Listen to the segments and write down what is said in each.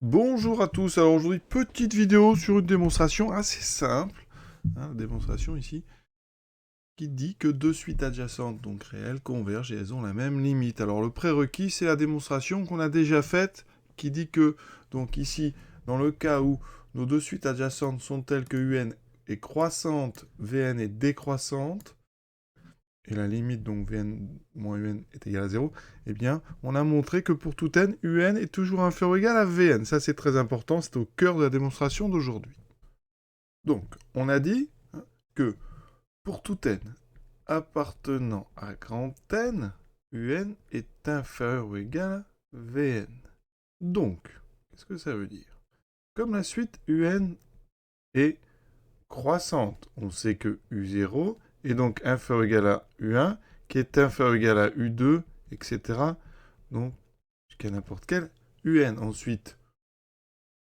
Bonjour à tous, alors aujourd'hui petite vidéo sur une démonstration assez simple, la démonstration ici, qui dit que deux suites adjacentes, donc réelles, convergent et elles ont la même limite. Alors le prérequis c'est la démonstration qu'on a déjà faite, qui dit que, donc ici, dans le cas où nos deux suites adjacentes sont telles que UN est croissante, Vn est décroissante, et la limite, donc Vn moins Un est égal à 0, eh bien, on a montré que pour tout n, Un est toujours inférieur ou égal à Vn. Ça, c'est très important, c'est au cœur de la démonstration d'aujourd'hui. Donc, on a dit que pour tout n appartenant à grand N, Un est inférieur ou égal à Vn. Donc, qu'est-ce que ça veut dire? Comme la suite Un est croissante, on sait que U0 est donc inférieur ou égal à U1, qui est inférieur ou égal à U2, etc. Donc, jusqu'à n'importe quel UN. Ensuite,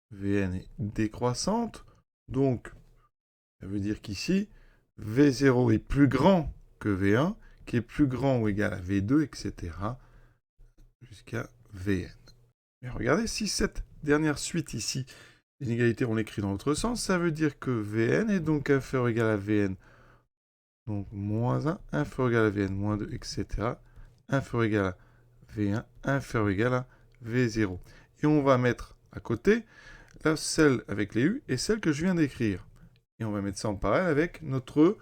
Vn est décroissante, donc, ça veut dire qu'ici, V0 est plus grand que V1, qui est plus grand ou égal à V2, etc. jusqu'à Vn. Mais regardez, si cette dernière suite ici, l'inégalité, on l'écrit dans l'autre sens, ça veut dire que Vn est donc inférieur ou égal à Vn. Donc, moins 1, inférieur ou égal à Vn, moins 2, etc. inférieur ou égal à V1, inférieur ou égal à V0. Et on va mettre à côté là, celle avec les U et celle que je viens d'écrire. Et on va mettre ça en parallèle avec notre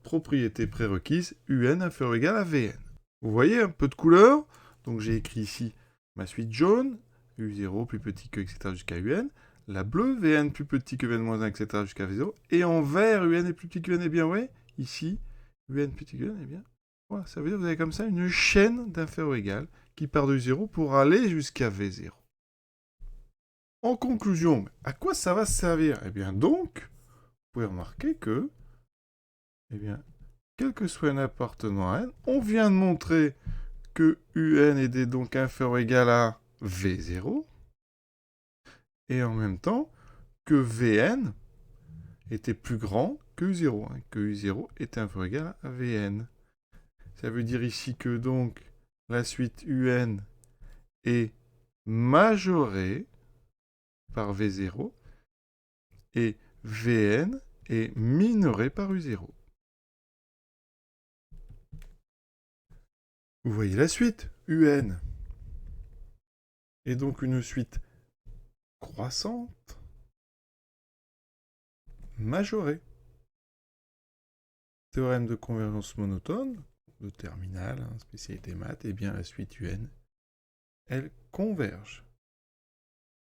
propriété prérequise UN inférieur ou égal à Vn. Vous voyez un peu de couleur. Donc j'ai écrit ici ma suite jaune, U0 plus petit que, etc. jusqu'à UN. La bleue, Vn plus petit que Vn moins 1, etc. jusqu'à V0. Et en vert, UN est plus petit que Vn. Eh bien, oui, ici, UN plus petit que Vn, eh bien, voilà, ça veut dire que vous avez comme ça une chaîne d'inférieur ou égal qui part de 0 pour aller jusqu'à V0. En conclusion, à quoi ça va servir? Eh bien donc, vous pouvez remarquer que, eh bien, quel que soit un appartenant à n, on vient de montrer que Un est donc inférieur ou égal à V0, et en même temps que Vn était plus grand que U0, que U0 était inférieur ou égal à Vn. Ça veut dire ici que donc la suite Un est majorée par V0 et Vn est minoré par U0. Vous voyez la suite, UN est donc une suite croissante, majorée. Théorème de convergence monotone, de terminale, spécialité maths, et bien la suite UN, elle converge.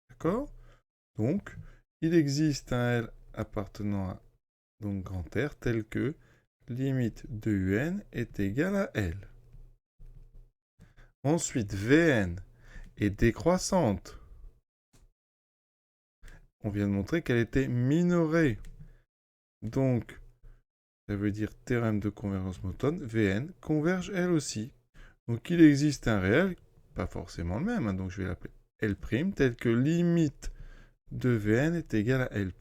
D'accord? Donc, il existe un L appartenant à donc grand R tel que limite de UN est égale à L. Ensuite, Vn est décroissante. On vient de montrer qu'elle était minorée. Donc, ça veut dire théorème de convergence monotone, Vn converge elle aussi. Donc il existe un réel, pas forcément le même, donc je vais l'appeler L', tel que limite de Vn est égale à L',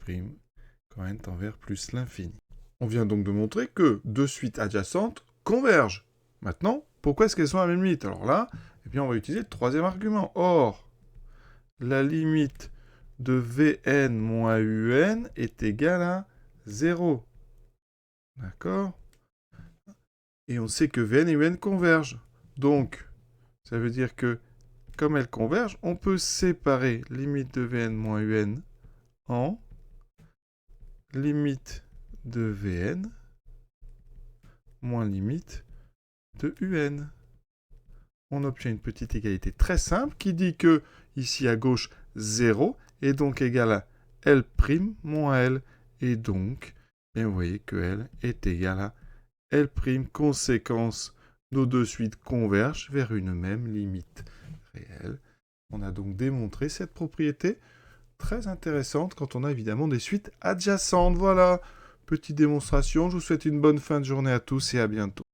quand n tend vers plus l'infini. On vient donc de montrer que deux suites adjacentes convergent. Maintenant, pourquoi est-ce qu'elles sont à la même limite? Alors là, eh bien, on va utiliser le troisième argument. Or, la limite de Vn moins Un est égale à 0. D'accord? Et on sait que Vn et Un convergent. Donc, ça veut dire que, comme elles convergent, on peut séparer limite de Vn moins Un en limite de Vn moins limite de Un. On obtient une petite égalité très simple qui dit que, ici à gauche, 0 est donc égal à L' moins L. Et donc, bien, vous voyez que L est égal à L', conséquence, nos deux suites convergent vers une même limite réelle. On a donc démontré cette propriété très intéressante quand on a évidemment des suites adjacentes. Voilà, petite démonstration. Je vous souhaite une bonne fin de journée à tous et à bientôt.